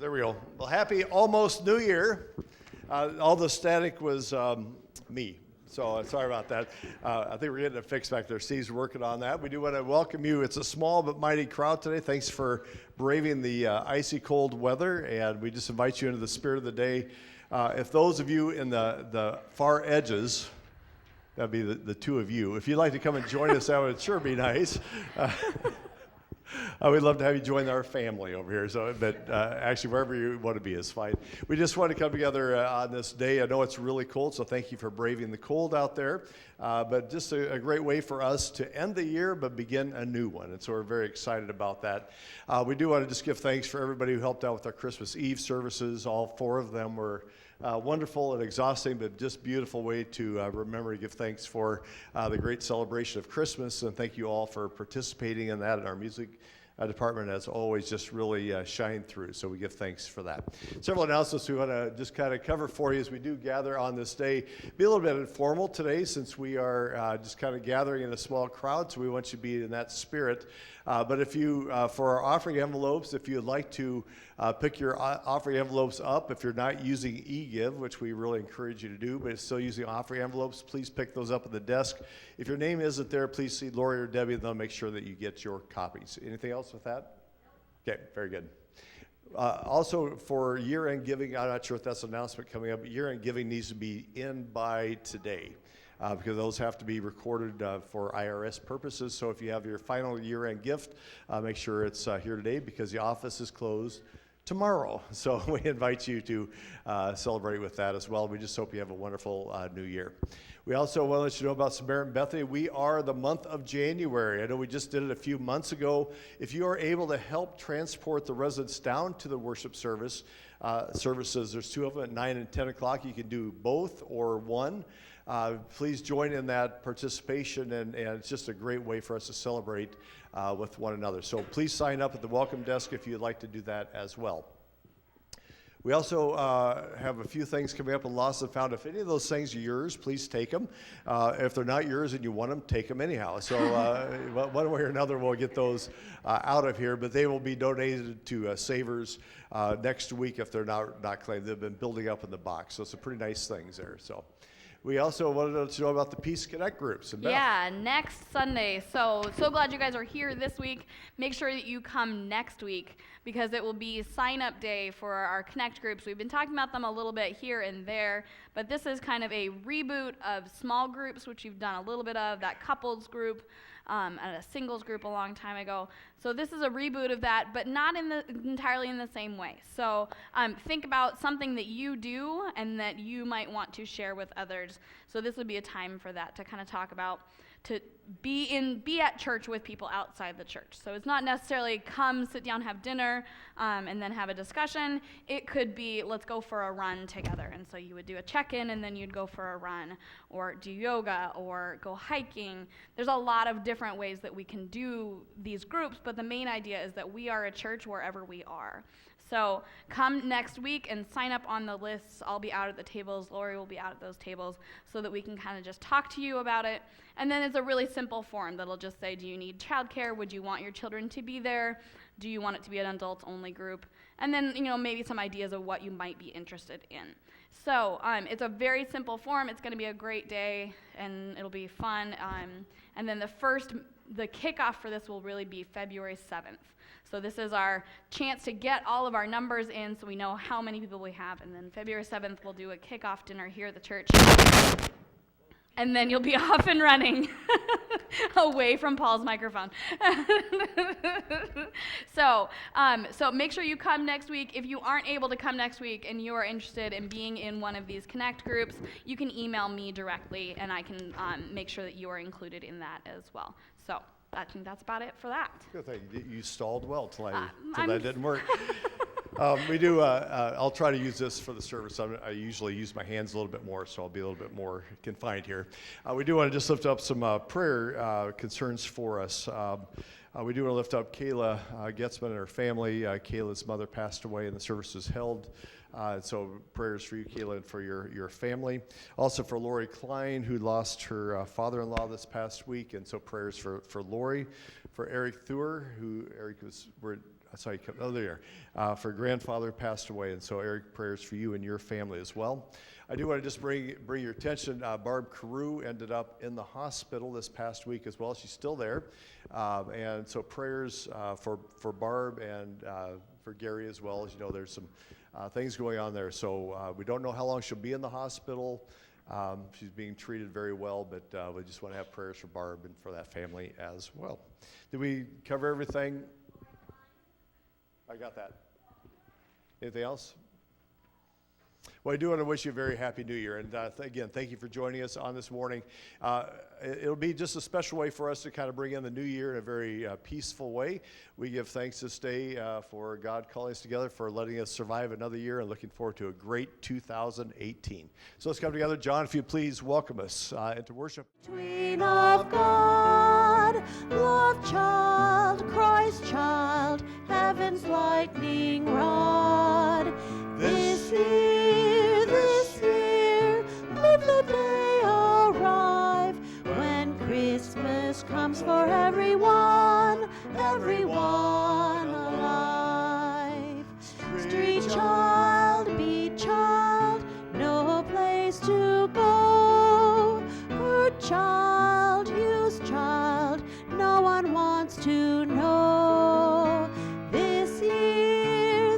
There we go. Well, happy almost New Year. All the static was me, so sorry about that. I think we're getting it fixed back there. Steve's working on that. We do want to welcome you. It's a small but mighty crowd today. Thanks for braving the icy cold weather, and we just invite you into the spirit of the day. If those of you in the far edges, that'd be the two of you. If you'd like to come and join us, that would sure be nice. We'd love to have you join our family over here. But actually, wherever you want to be is fine. We just want to come together on this day. I know it's really cold, so thank you for braving the cold out there. But just a great way for us to end the year, but begin a new one. And so we're very excited about that. We do want to just give thanks for everybody who helped out with our Christmas Eve services. All four of them were wonderful and exhausting, but just beautiful way to remember to give thanks for the great celebration of Christmas. And thank you all for participating in that. And our music department has always just really shined through. So we give thanks for that. Several announcements we want to just kind of cover for you as we do gather on this day. Be a little bit informal today since we are just kind of gathering in a small crowd. So we want you to be in that spirit. But if you, for our offering envelopes, if you'd like to pick your offering envelopes up, if you're not using eGive, which we really encourage you to do, but still using offering envelopes, please pick those up at the desk. If your name isn't there, please see Lori or Debbie, and they'll make sure that you get your copies. Anything else with that? Okay, very good. Also, for year-end giving, I'm not sure if that's an announcement coming up, but year-end giving needs to be in by today. Because those have to be recorded for IRS purposes. So if you have your final year-end gift, make sure it's here today because the office is closed tomorrow. So we invite you to celebrate with that as well. We just hope you have a wonderful new year. We also want to let you know about Samaritan Bethany. We are the month of January. I know we just did it a few months ago. If you are able to help transport the residents down to the worship services, there's two of them at 9 and 10 o'clock. You can do both or one. Please join in that participation, and it's just a great way for us to celebrate with one another. So please sign up at the welcome desk if you'd like to do that as well. We also have a few things coming up in Lost and Found. If any of those things are yours, please take them. If they're not yours and you want them, take them anyhow. So one way or another, we'll get those out of here. But they will be donated to Savers next week if they're not claimed. They've been building up in the box. So some pretty nice things there. So. We also wanted to let you know about the Peace Connect groups. Yeah, next Sunday. So glad you guys are here this week. Make sure that you come next week because it will be sign-up day for our Connect groups. We've been talking about them a little bit here and there, but this is kind of a reboot of small groups, which you've done a little bit of, that couples group, and a singles group a long time ago. So this is a reboot of that, but not entirely in the same way. So think about something that you do and that you might want to share with others. So this would be a time for that to kind of talk about, to be at church with people outside the church. So it's not necessarily come, sit down, have dinner, and then have a discussion. It could be, let's go for a run together. And so you would do a check-in, and then you'd go for a run, or do yoga, or go hiking. There's a lot of different ways that we can do these groups, but the main idea is that we are a church wherever we are. So come next week and sign up on the lists. I'll be out at the tables. Lori will be out at those tables so that we can kind of just talk to you about it. And then it's a really simple form that'll just say, do you need childcare? Would you want your children to be there? Do you want it to be an adults-only group? And then, maybe some ideas of what you might be interested in. So it's a very simple form. It's going to be a great day, and it'll be fun. And then the kickoff for this will really be February 7th. So this is our chance to get all of our numbers in so we know how many people we have. And then February 7th, we'll do a kickoff dinner here at the church. And then you'll be off and running away from Paul's microphone. So make sure you come next week. If you aren't able to come next week and you are interested in being in one of these Connect groups, you can email me directly, and I can make sure that you are included in that as well. So I think that's about it for that. Good thing. You stalled well till that didn't work. We do, I'll try to use this for the service. I usually use my hands a little bit more, so I'll be a little bit more confined here. We do want to just lift up some prayer concerns for us. We do want to lift up Kayla Getzman and her family. Kayla's mother passed away and the service was held. So prayers for you, Kayla, and for your family. Also for Lori Klein, who lost her father-in-law this past week, and so prayers for Lori. For Eric Thur, who Eric was I saw you come. Oh, there. For grandfather passed away, and so Eric, prayers for you and your family as well. I do want to just bring your attention. Barb Carew ended up in the hospital this past week as well. She's still there, and so prayers for Barb and for Gary as well. As you know, there's some things going on there. So we don't know how long she'll be in the hospital. She's being treated very well, but we just want to have prayers for Barb and for that family as well. Did we cover everything? I got that. Anything else? Well, I do want to wish you a very happy New Year. And again, thank you for joining us on this morning. It'll be just a special way for us to kind of bring in the new year in a very peaceful way. We give thanks this day for God calling us together, for letting us survive another year, and looking forward to a great 2018. So let's come together. John, if you please welcome us into worship. Queen of God, love child, Christ child, heaven's lightning rod. This year, let the day arrive when Christmas comes for everyone, everyone alive. Street child, beat child, no place to go. Hurt child, used child, no one wants to know. This year,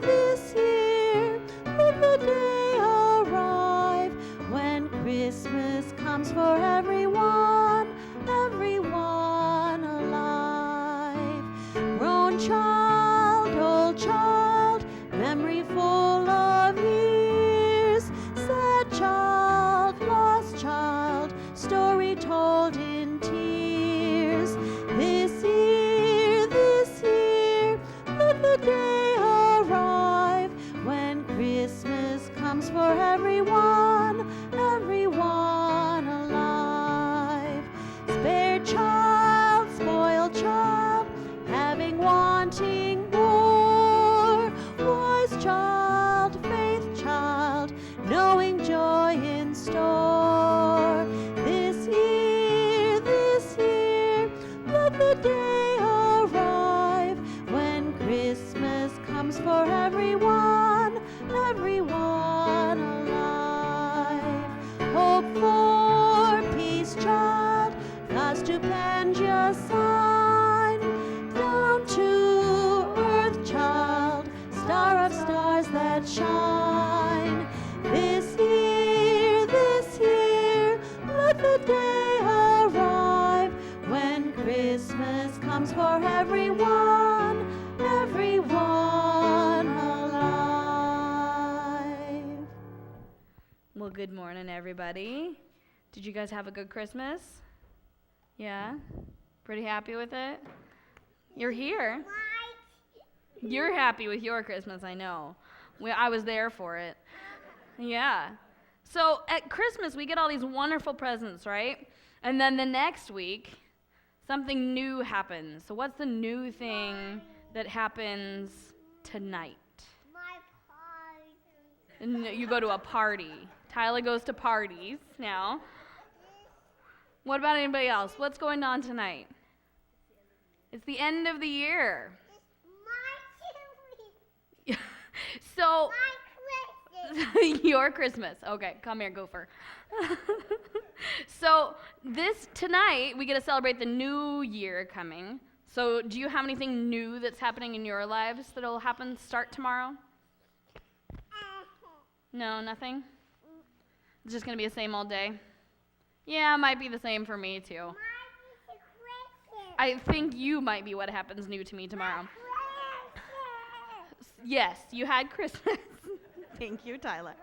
let the day arrive when Christmas comes for everyone, everyone alive. Grown child, old child, memory full of years. Sad child, lost child, story told in tears. This year, let the day arrive when Christmas comes for everyone, everyone alive. Spared child, spoiled child, having wanting more. Wise child, faith child, knowing joy in store. This year, let the day arrive when Christmas comes for everyone, everyone alive. Hope for peace, child, the stupendous sign. Down to earth, child, star of stars that shine. This year, let the day arrive when Christmas comes for everyone, everyone alive. Well, good morning, everybody. Did you guys have a good Christmas? Yeah? Pretty happy with it? You're here. You're happy with your Christmas, I know. I was there for it. Yeah. So at Christmas, we get all these wonderful presents, right? And then the next week, something new happens. So what's the new thing that happens tonight? My party. You go to a party. Tyler goes to parties now. What about anybody else? What's going on tonight? It's the end of the year. It's my So, Christmas. your Christmas. Okay, come here, Gopher. So, tonight, we get to celebrate the new year coming. So, do you have anything new that's happening in your lives that'll start tomorrow? No, nothing? It's just going to be the same all day? Yeah, it might be the same for me, too. I think you might be what happens new to me tomorrow. Yes, you had Christmas. Thank you, Tyler.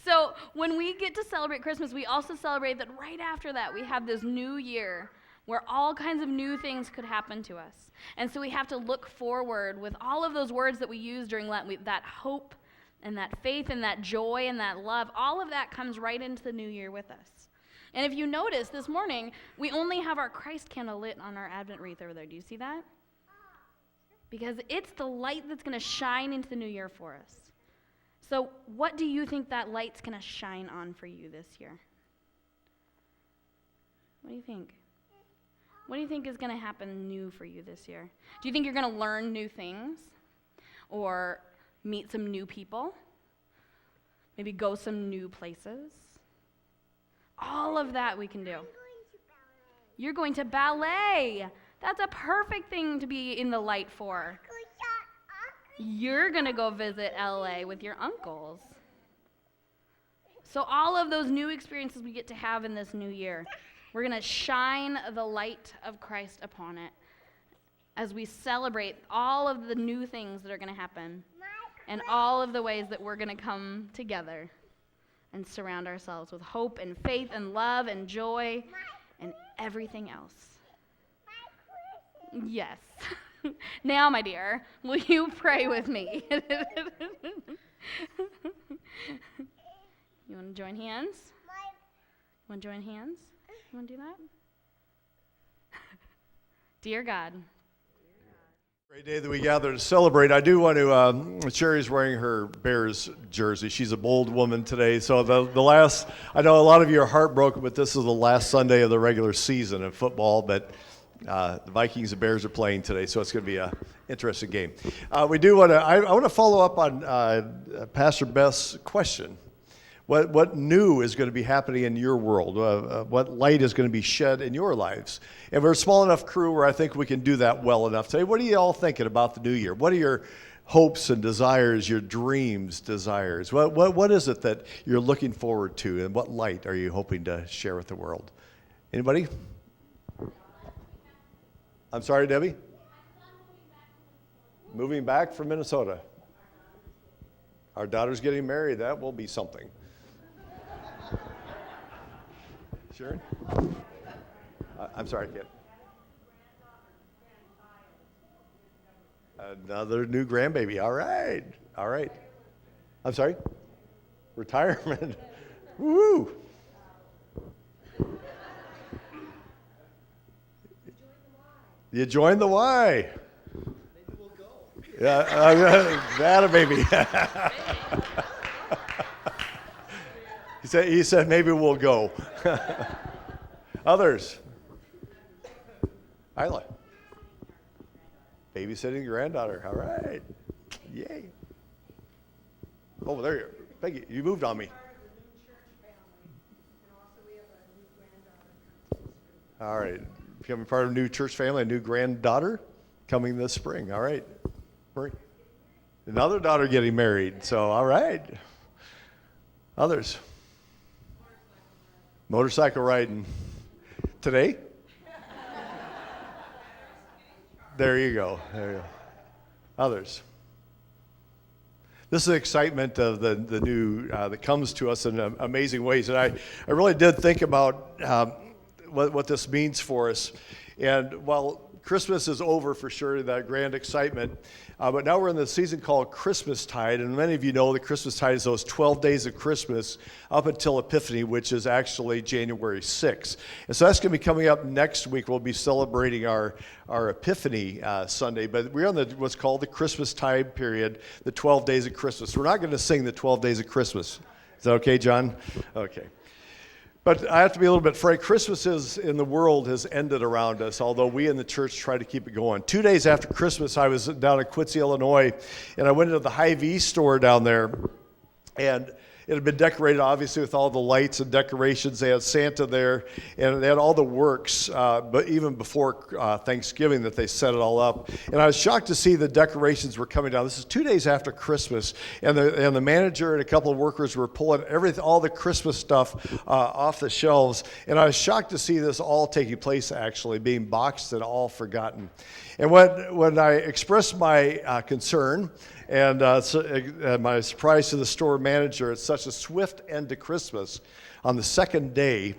So when we get to celebrate Christmas, we also celebrate that right after that, we have this new year where all kinds of new things could happen to us. And so we have to look forward with all of those words that we use during Lent, that hope and that faith and that joy and that love. All of that comes right into the new year with us. And if you notice, this morning, we only have our Christ candle lit on our Advent wreath over there. Do you see that? Because it's the light that's going to shine into the new year for us. So what do you think that light's going to shine on for you this year? What do you think? What do you think is going to happen new for you this year? Do you think you're going to learn new things or meet some new people? Maybe go some new places? All of that we can do. You're going to ballet. That's a perfect thing to be in the light for. You're going to go visit LA with your uncles. So all of those new experiences we get to have in this new year, we're going to shine the light of Christ upon it as we celebrate all of the new things that are going to happen and all of the ways that we're going to come together and surround ourselves with hope and faith and love and joy and everything else. Yes. Now, my dear, will you pray with me? You want to join hands? Want to join hands? You want to do that? Dear God. Great day that we gather to celebrate. I do want to, Sherry's wearing her Bears jersey. She's a bold woman today. So the last, I know a lot of you are heartbroken, but this is the last Sunday of the regular season in football. But the Vikings and Bears are playing today, so it's going to be an interesting game. We do want to, I want to follow up on Pastor Beth's question. What new is going to be happening in your world? What light is going to be shed in your lives? And we're a small enough crew where I think we can do that well enough today. What are you all thinking about the new year? What are your hopes and desires, your dreams, desires? What is it that you're looking forward to, and what light are you hoping to share with the world? Anybody? I'm sorry, Debbie? Moving back from Minnesota. Our daughter's getting married. That will be something. Sharon? I'm sorry, kid. Another new grandbaby. All right. All right. I'm sorry? Retirement. Woo! You joined the Y. Maybe we'll go. Yeah, that a baby. He said, maybe we'll go. Others. Isla. Babysitting granddaughter. All right. Yay. Oh, there you are. Peggy, you moved on me. All right. Becoming part of a new church family, a new granddaughter coming this spring. All right. Marie. Another daughter getting married. So, all right. Others. Motorcycle riding. Today? There you go. There you go. Others. This is the excitement of the new that comes to us in amazing ways. And I really did think about what this means for us. And while Christmas is over for sure, that grand excitement, but now we're in the season called Christmastide, and many of you know that Christmastide is those 12 days of Christmas up until Epiphany, which is actually January 6th. And so that's going to be coming up next week. We'll be celebrating our Epiphany Sunday, but we're on what's called the Christmastide period, the 12 days of Christmas. We're not going to sing the 12 days of Christmas. Is that okay, John? Okay. But I have to be a little bit frank. Christmas in the world has ended around us, although we in the church try to keep it going. 2 days after Christmas, I was down in Quincy, Illinois, and I went into the Hy-Vee store down there, and it had been decorated, obviously, with all the lights and decorations. They had Santa there, and they had all the works, but even before Thanksgiving that they set it all up. And I was shocked to see the decorations were coming down. This is 2 days after Christmas, and the manager and a couple of workers were pulling all the Christmas stuff off the shelves. And I was shocked to see this all taking place, actually, being boxed and all forgotten. And when I expressed my concern, and my surprise to the store manager, it's such a swift end to Christmas. On the second day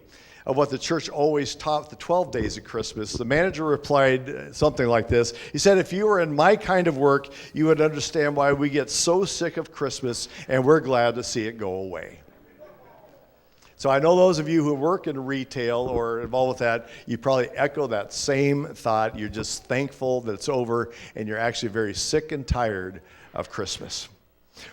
of what the church always taught, the 12 days of Christmas, the manager replied something like this. He said, if you were in my kind of work, you would understand why we get so sick of Christmas, and we're glad to see it go away. So I know those of you who work in retail or involved with that, you probably echo that same thought. You're just thankful that it's over, and you're actually very sick and tired of Christmas.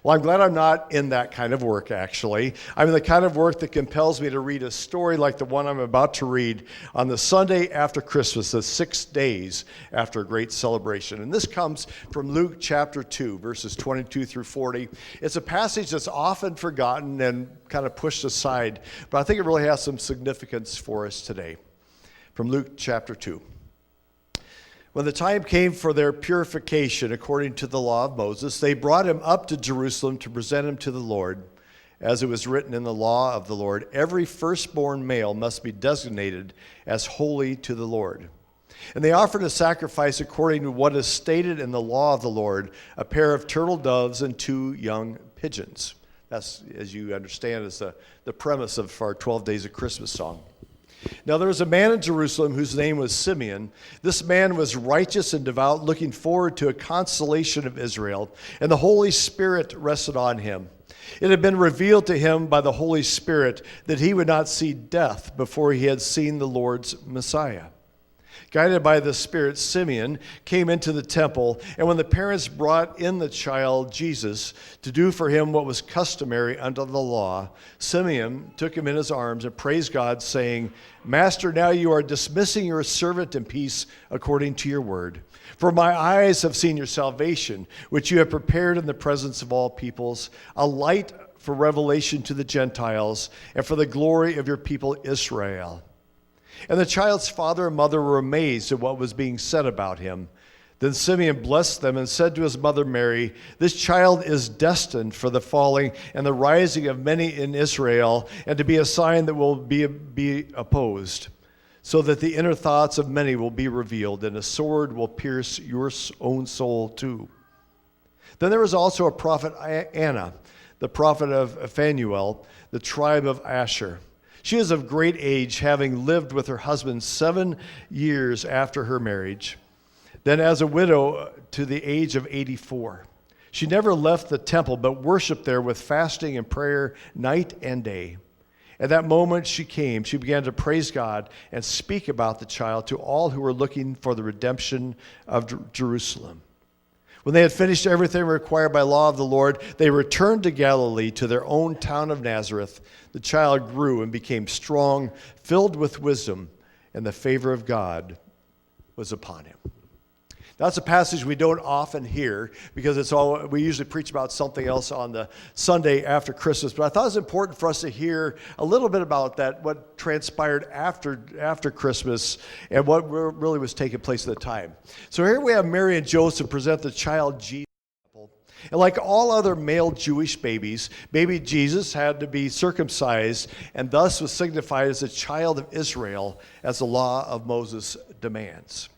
Well, I'm glad I'm not in that kind of work, actually. I'm in the kind of work that compels me to read a story like the one I'm about to read on the Sunday after Christmas, the 6 days after a great celebration. And this comes from Luke chapter 2, verses 22 through 40. It's a passage that's often forgotten and kind of pushed aside, but I think it really has some significance for us today. From Luke chapter 2. When the time came for their purification according to the law of Moses, they brought him up to Jerusalem to present him to the Lord. As it was written in the law of the Lord, every firstborn male must be designated as holy to the Lord. And they offered a sacrifice according to what is stated in the law of the Lord, a pair of turtle doves and 2 young pigeons. That's, as you understand, is the premise of our 12 Days of Christmas song. Now there was a man in Jerusalem whose name was Simeon. This man was righteous and devout, looking forward to a consolation of Israel, and the Holy Spirit rested on him. It had been revealed to him by the Holy Spirit that he would not see death before he had seen the Lord's Messiah. Guided by the Spirit, Simeon came into the temple, and when the parents brought in the child Jesus to do for him what was customary under the law, Simeon took him in his arms and praised God, saying, "Master, now you are dismissing your servant in peace according to your word. For my eyes have seen your salvation, which you have prepared in the presence of all peoples, a light for revelation to the Gentiles and for the glory of your people Israel." And the child's father and mother were amazed at what was being said about him. Then Simeon blessed them and said to his mother Mary, "This child is destined for the falling and the rising of many in Israel, and to be a sign that will be opposed, so that the inner thoughts of many will be revealed, and a sword will pierce your own soul too." Then there was also a prophet Anna, the prophet of Phanuel, the tribe of Asher. She is of great age, having lived with her husband 7 years after her marriage, then as a widow to the age of 84. She never left the temple, but worshiped there with fasting and prayer night and day. At that moment she began to praise God and speak about the child to all who were looking for the redemption of Jerusalem. When they had finished everything required by law of the Lord, they returned to Galilee, to their own town of Nazareth. The child grew and became strong, filled with wisdom, and the favor of God was upon him. That's a passage we don't often hear because we usually preach about something else on the Sunday after Christmas. But I thought it was important for us to hear a little bit about that, what transpired after Christmas and what really was taking place at the time. So here we have Mary and Joseph present the child Jesus. And like all other male Jewish babies, baby Jesus had to be circumcised and thus was signified as a child of Israel as the law of Moses demands.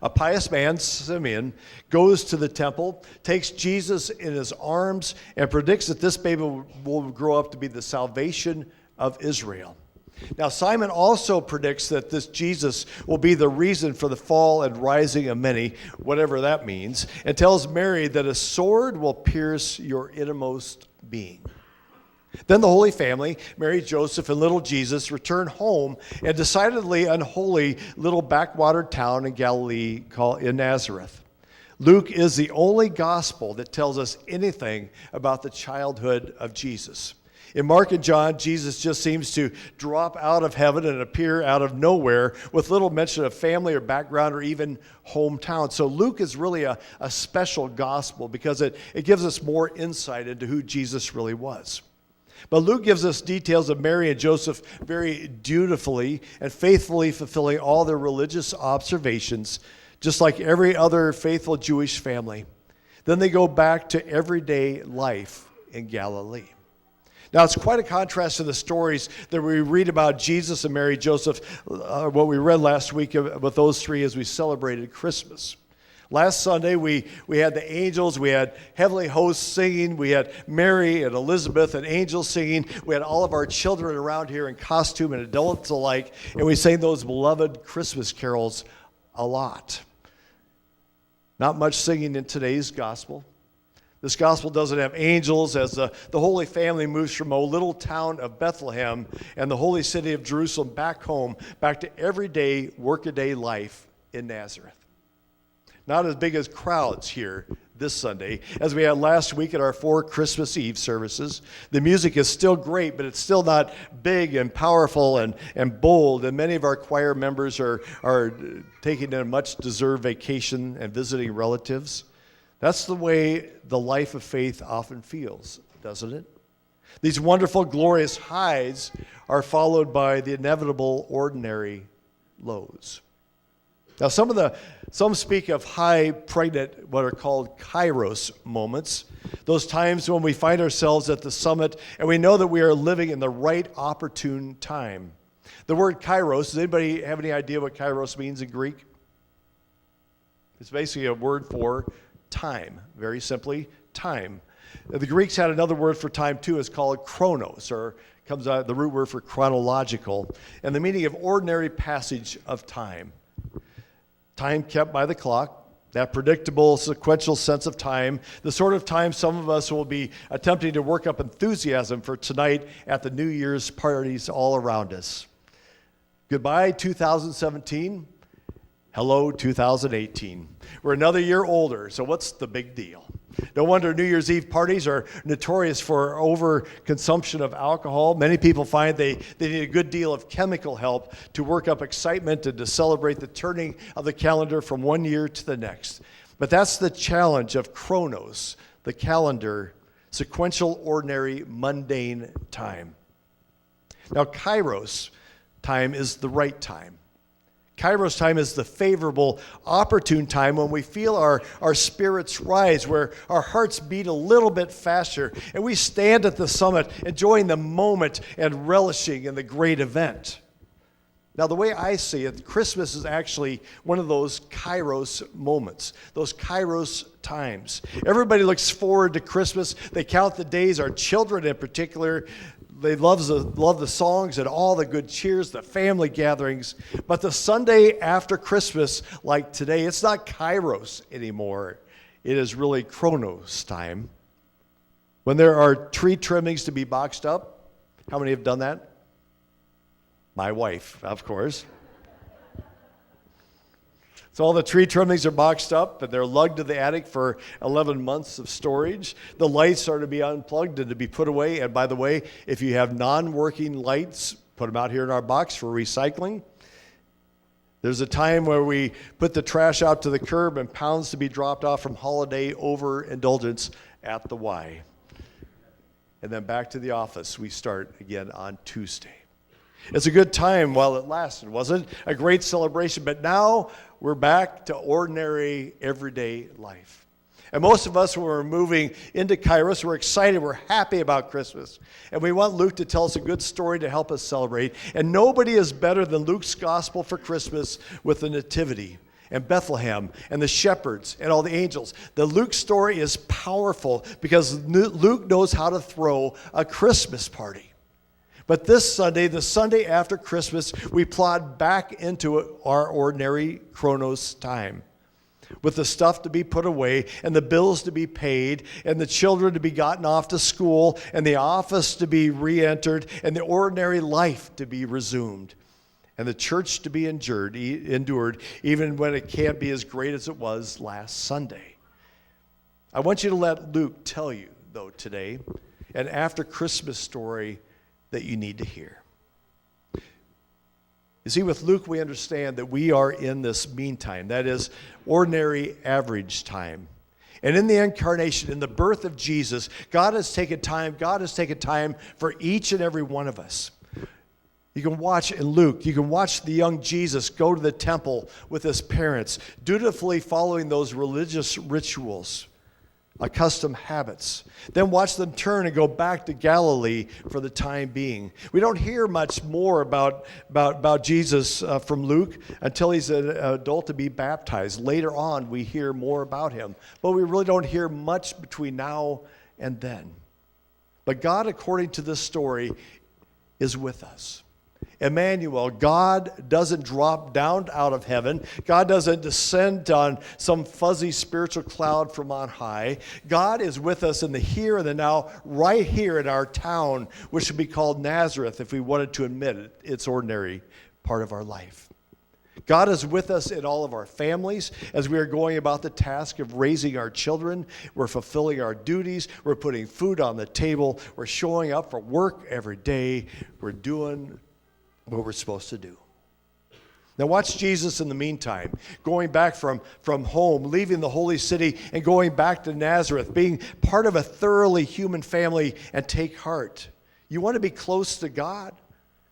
A pious man, Simeon, goes to the temple, takes Jesus in his arms, and predicts that this baby will grow up to be the salvation of Israel. Now, Simon also predicts that this Jesus will be the reason for the fall and rising of many, whatever that means, and tells Mary that a sword will pierce your innermost being. Then the Holy Family, Mary, Joseph, and little Jesus, return home in a decidedly unholy little backwater town in Galilee called Nazareth. Luke is the only gospel that tells us anything about the childhood of Jesus. In Mark and John, Jesus just seems to drop out of heaven and appear out of nowhere with little mention of family or background or even hometown. So Luke is really a special gospel because it gives us more insight into who Jesus really was. But Luke gives us details of Mary and Joseph very dutifully and faithfully fulfilling all their religious observations, just like every other faithful Jewish family. Then they go back to everyday life in Galilee. Now, it's quite a contrast to the stories that we read about Jesus and Mary, Joseph, what we read last week with those three as we celebrated Christmas. Last Sunday, we had the angels, we had heavenly hosts singing, we had Mary and Elizabeth and angels singing, we had all of our children around here in costume and adults alike, and we sang those beloved Christmas carols a lot. Not much singing in today's gospel. This gospel doesn't have angels as the Holy Family moves from a little town of Bethlehem and the holy city of Jerusalem back home, back to everyday, workaday life in Nazareth. Not as big as crowds here this Sunday, as we had last week at our 4 Christmas Eve services. The music is still great, but it's still not big and powerful and bold, and many of our choir members are taking a much-deserved vacation and visiting relatives. That's the way the life of faith often feels, doesn't it? These wonderful, glorious highs are followed by the inevitable, ordinary lows. Now, some speak of high, pregnant, what are called kairos moments, those times when we find ourselves at the summit and we know that we are living in the right opportune time. The word kairos, does anybody have any idea what kairos means in Greek? It's basically a word for time, very simply, time. The Greeks had another word for time too. It's called chronos, or comes out of the root word for chronological, and the meaning of ordinary passage of time. Time kept by the clock, that predictable, sequential sense of time, the sort of time some of us will be attempting to work up enthusiasm for tonight at the New Year's parties all around us. Goodbye, 2017. Hello, 2018. We're another year older, so what's the big deal? No wonder New Year's Eve parties are notorious for overconsumption of alcohol. Many people find they need a good deal of chemical help to work up excitement and to celebrate the turning of the calendar from one year to the next. But that's the challenge of chronos, the calendar, sequential, ordinary, mundane time. Now, kairos time is the right time. Kairos time is the favorable, opportune time when we feel our spirits rise, where our hearts beat a little bit faster, and we stand at the summit, enjoying the moment and relishing in the great event. Now, the way I see it, Christmas is actually one of those kairos moments, those kairos times. Everybody looks forward to Christmas. They count the days, our children in particular. They love the songs and all the good cheers, the family gatherings. But the Sunday after Christmas, like today, it's not kairos anymore. It is really chronos time. When there are tree trimmings to be boxed up, how many have done that? My wife, of course. So all the tree trimmings are boxed up and they're lugged to the attic for 11 months of storage. The lights are to be unplugged and to be put away. And by the way, if you have non-working lights, put them out here in our box for recycling. There's a time where we put the trash out to the curb and pounds to be dropped off from holiday overindulgence at the Y. And then back to the office. We start again on Tuesday. It's a good time while it lasted, wasn't it? A great celebration, but now we're back to ordinary, everyday life. And most of us, when we're moving into Kairos, we're excited, we're happy about Christmas. And we want Luke to tell us a good story to help us celebrate. And nobody is better than Luke's gospel for Christmas with the Nativity and Bethlehem and the shepherds and all the angels. The Luke story is powerful because Luke knows how to throw a Christmas party. But this Sunday, the Sunday after Christmas, we plod back into our ordinary chronos time with the stuff to be put away and the bills to be paid and the children to be gotten off to school and the office to be re-entered and the ordinary life to be resumed and the church to be endured even when it can't be as great as it was last Sunday. I want you to let Luke tell you, though, today, an after Christmas story that you need to hear. You see, with Luke, we understand that we are in this meantime, that is, ordinary average time. And in the incarnation, in the birth of Jesus, God has taken time for each and every one of us. You can watch in Luke, you can watch the young Jesus go to the temple with his parents, dutifully following those religious rituals, accustomed habits. Then watch them turn and go back to Galilee for the time being. We don't hear much more about Jesus from Luke until he's an adult to be baptized. Later on, we hear more about him. But we really don't hear much between now and then. But God, according to this story, is with us. Emmanuel, God doesn't drop down out of heaven. God doesn't descend on some fuzzy spiritual cloud from on high. God is with us in the here and the now, right here in our town, which would be called Nazareth if we wanted to admit it. It's ordinary part of our life. God is with us in all of our families as we are going about the task of raising our children. We're fulfilling our duties. We're putting food on the table. We're showing up for work every day. We're doing what we're supposed to do. Now watch Jesus in the meantime, going back from home, leaving the holy city and going back to Nazareth, being part of a thoroughly human family, and take heart. You want to be close to God?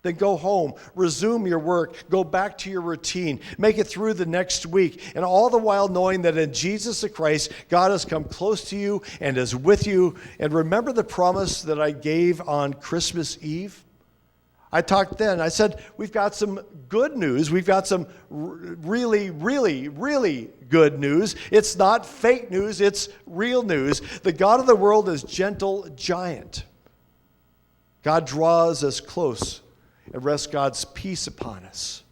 Then go home, resume your work, go back to your routine, make it through the next week, and all the while knowing that in Jesus the Christ, God has come close to you and is with you. And remember the promise that I gave on Christmas Eve? I talked then, I said, we've got some good news. We've got some really, really, really good news. It's not fake news, it's real news. The God of the world is gentle giant. God draws us close and rests God's peace upon us.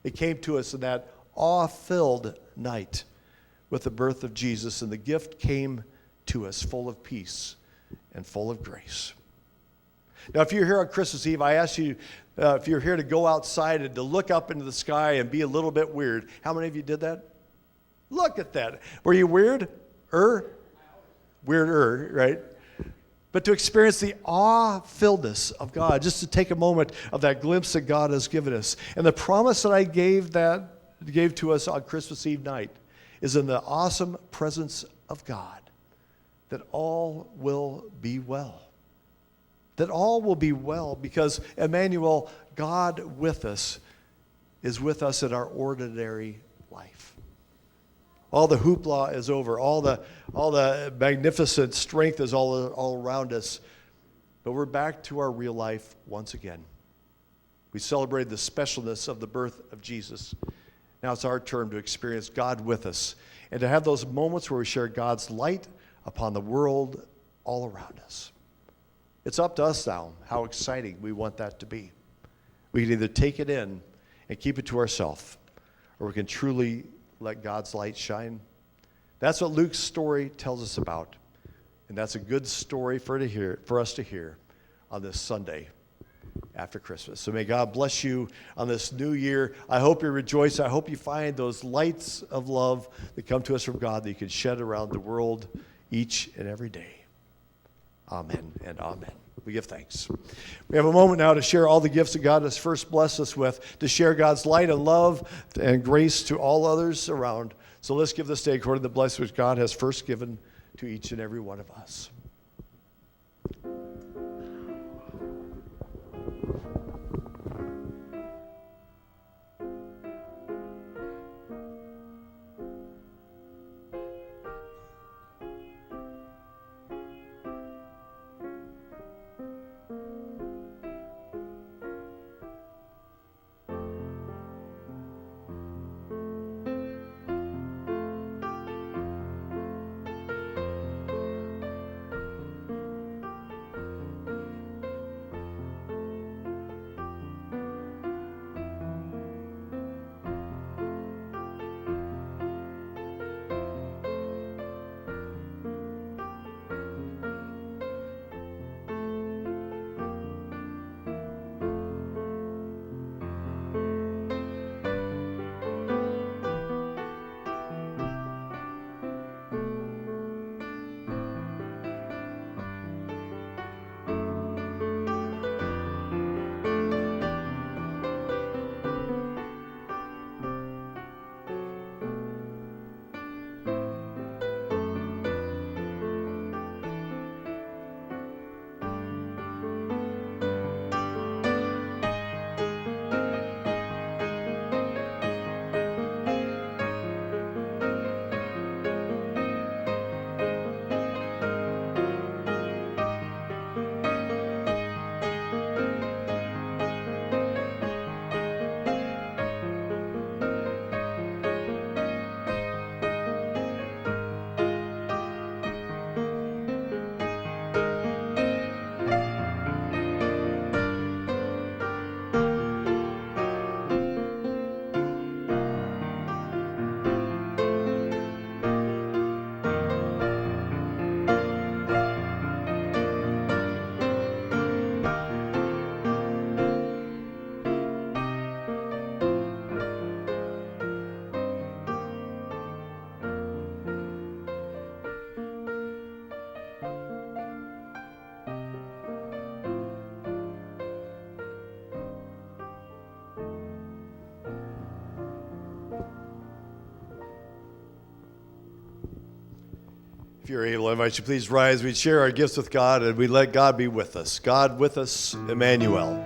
It came to us in that awe-filled night with the birth of Jesus, and the gift came to us full of peace and full of grace. Now, if you're here on Christmas Eve, I ask you, if you're here to go outside and to look up into the sky and be a little bit weird. How many of you did that? Look at that. Were you weird? Weirder, right? But to experience the awe-filledness of God, just to take a moment of that glimpse that God has given us. And the promise that I gave to us on Christmas Eve night is in the awesome presence of God, that all will be well. That all will be well because Emmanuel, God with us, is with us in our ordinary life. All the hoopla is over. All the magnificent strength is all around us. But we're back to our real life once again. We celebrated the specialness of the birth of Jesus. Now it's our turn to experience God with us and to have those moments where we share God's light upon the world all around us. It's up to us now how exciting we want that to be. We can either take it in and keep it to ourselves, or we can truly let God's light shine. That's what Luke's story tells us about. And that's a good story for us to hear on this Sunday after Christmas. So may God bless you on this new year. I hope you rejoice. I hope you find those lights of love that come to us from God that you can shed around the world each and every day. Amen and amen. We give thanks. We have a moment now to share all the gifts that God has first blessed us with, to share God's light and love and grace to all others around. So let's give this day according to the blessing which God has first given to each and every one of us. If you're able, I invite you please rise. We share our gifts with God and we let God be with us. God with us, Emmanuel.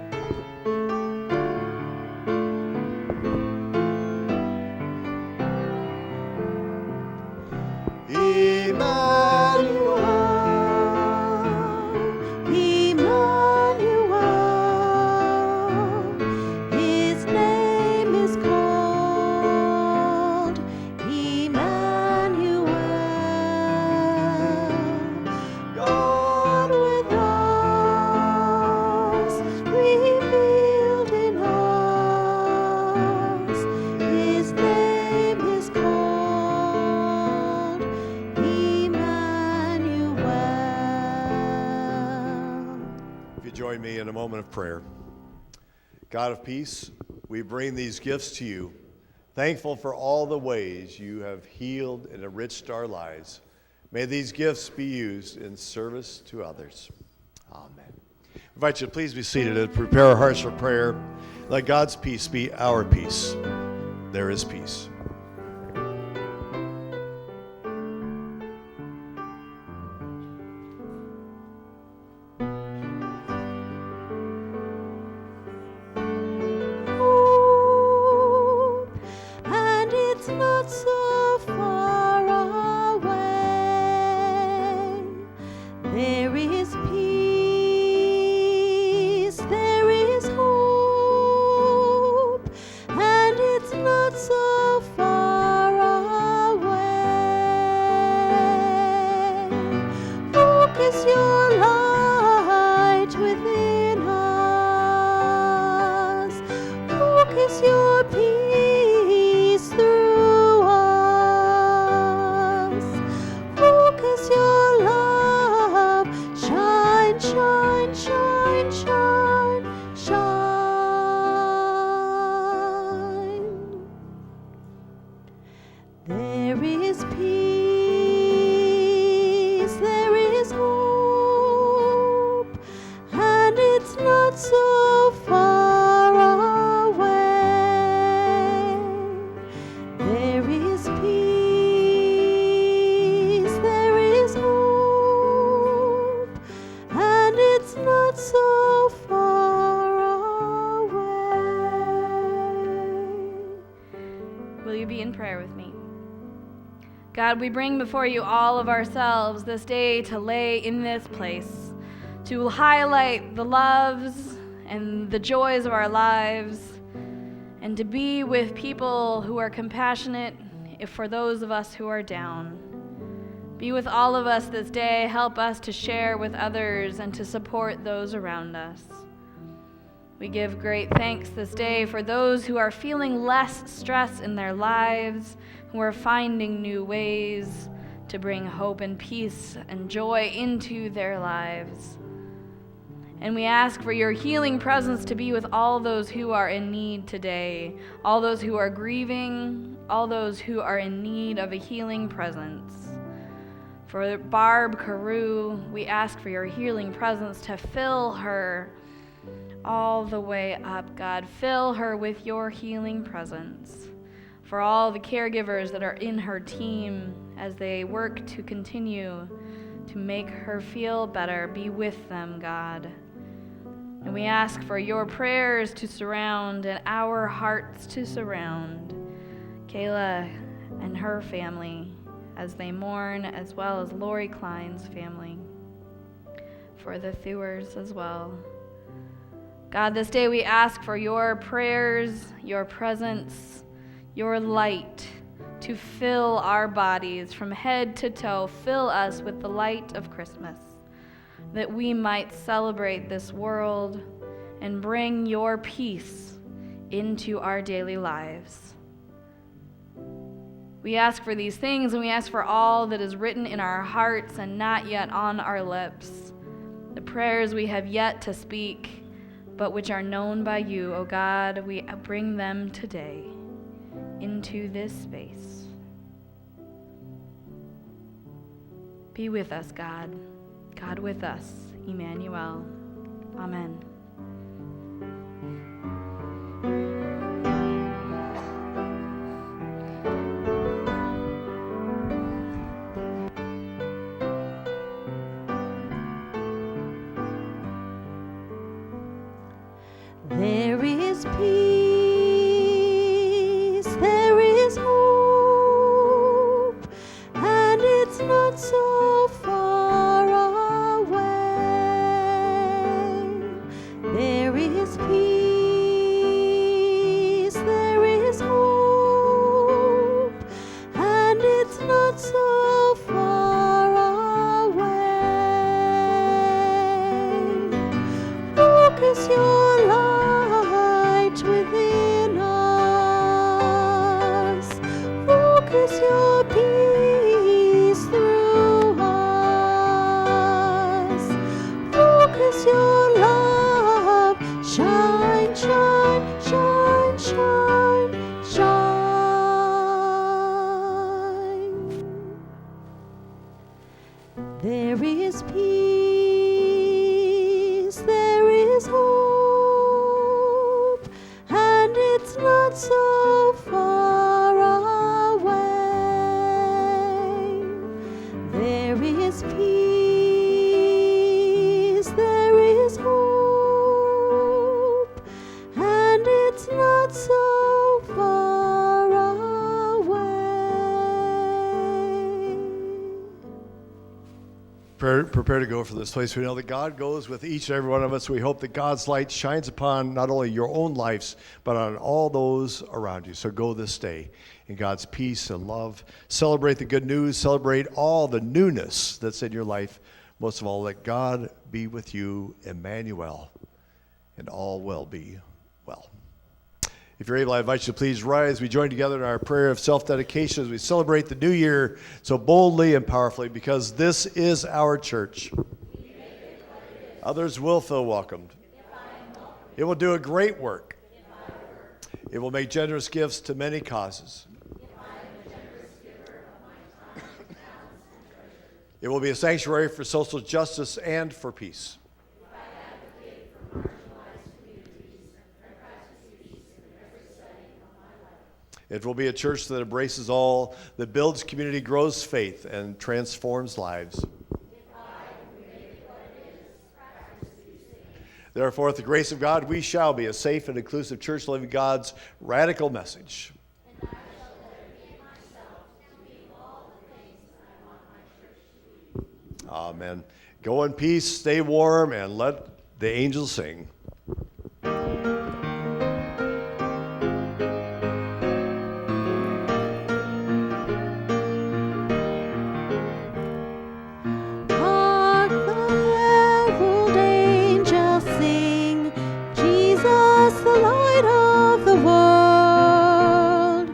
Join me in a moment of prayer. God of peace, we bring these gifts to you, thankful for all the ways you have healed and enriched our lives. May these gifts be used in service to others. Amen. I invite you to please be seated and prepare our hearts for prayer. Let God's peace be our peace. There is peace. God, we bring before you all of ourselves this day to lay in this place, to highlight the loves and the joys of our lives, and to be with people who are compassionate for those of us who are down. Be with all of us this day. Help us to share with others and to support those around us. We give great thanks this day for those who are feeling less stress in their lives, who are finding new ways to bring hope and peace and joy into their lives. And we ask for your healing presence to be with all those who are in need today, all those who are grieving, all those who are in need of a healing presence. For Barb Carew, we ask for your healing presence to fill her all the way up, God. Fill her with your healing presence. For all the caregivers that are in her team as they work to continue to make her feel better, be with them, God. And we ask for your prayers to surround and our hearts to surround Kayla and her family as they mourn, as well as Lori Klein's family, for the Thewers as well. God, this day we ask for your prayers, your presence, your light to fill our bodies from head to toe. Fill us with the light of Christmas, that we might celebrate this world and bring your peace into our daily lives. We ask for these things, and we ask for all that is written in our hearts and not yet on our lips, the prayers we have yet to speak, but which are known by you, O God. We bring them today into this space. Be with us, God. God with us, Emmanuel. Amen. prepare to go from this place, we know that God goes with each and every one of us. We hope that God's light shines upon not only your own lives, but on all those around you. So go this day in God's peace and love. Celebrate the good news. Celebrate all the newness that's in your life. Most of all, let God be with you, Emmanuel, and all will be well. If you're able, I invite you to please rise. We join together in our prayer of self-dedication as we celebrate the new year so boldly and powerfully, because this is our church. Others will feel welcomed. It will do a great work. It will make generous gifts to many causes. It will be a sanctuary for social justice and for peace. It will be a church that embraces all, that builds community, grows faith, and transforms lives. Therefore, with the grace of God, we shall be a safe and inclusive church living God's radical message. Amen. Go in peace, stay warm, and let the angels sing. Hark the herald angels sing, Jesus, the light of the world.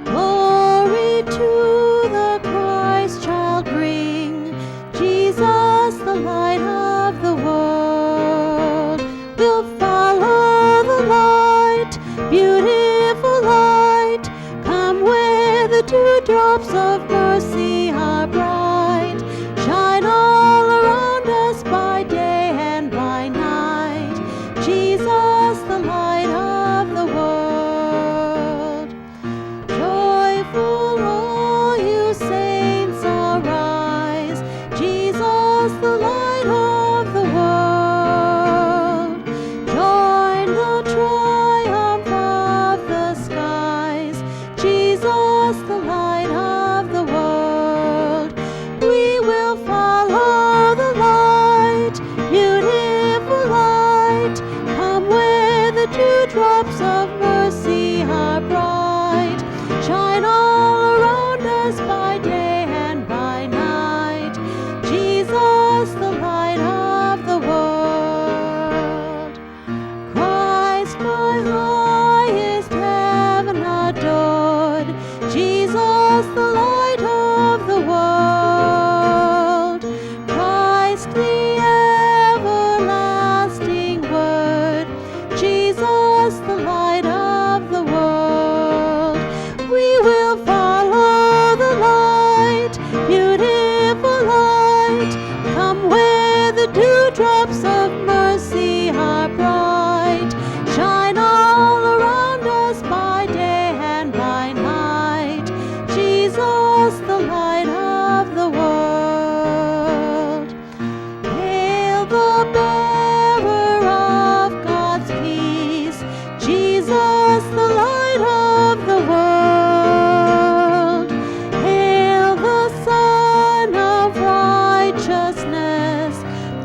Glory to the Christ child bring, Jesus, the light of the world. We'll follow the light, beautiful light. Come where the dewdrops of mercy are bright. Shine all around us by day and by night. Jesus, the light of the world. Joyful, all you saints, arise. Jesus, the light of the world. Join the triumph of the skies. Jesus, the light of the world. We will follow the light, beautiful light. Come where the dewdrops of mercy are bright. Shine all around us by day and by night. Jesus, the light of the world. Christ, my highest heaven adored. Jesus, the light of the world. Christ, the everlasting word. Jesus, the light of the world. We will follow the light, beautiful light. Come where the dewdrops of mercy are bright. Shine all around us by day and by night. Jesus, the light of the world. Hail the bearer of God's peace. Jesus, the light of the world. Hail the Son of righteousness.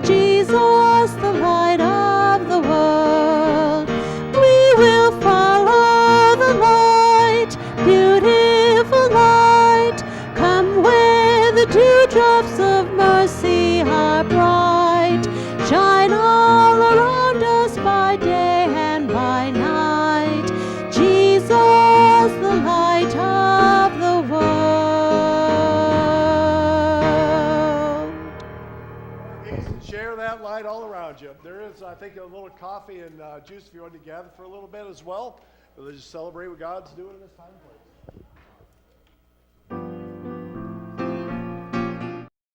Jesus, the light of the world. We will follow the light, beautiful light. Come where the dewdrops of mercy are bright. Shine all around us by day and by night. Jesus, the light of the world. Share that light all around you. There is, I think, a little coffee and juice if you want to gather for a little bit as well. Let's just celebrate what God's doing in this time and place.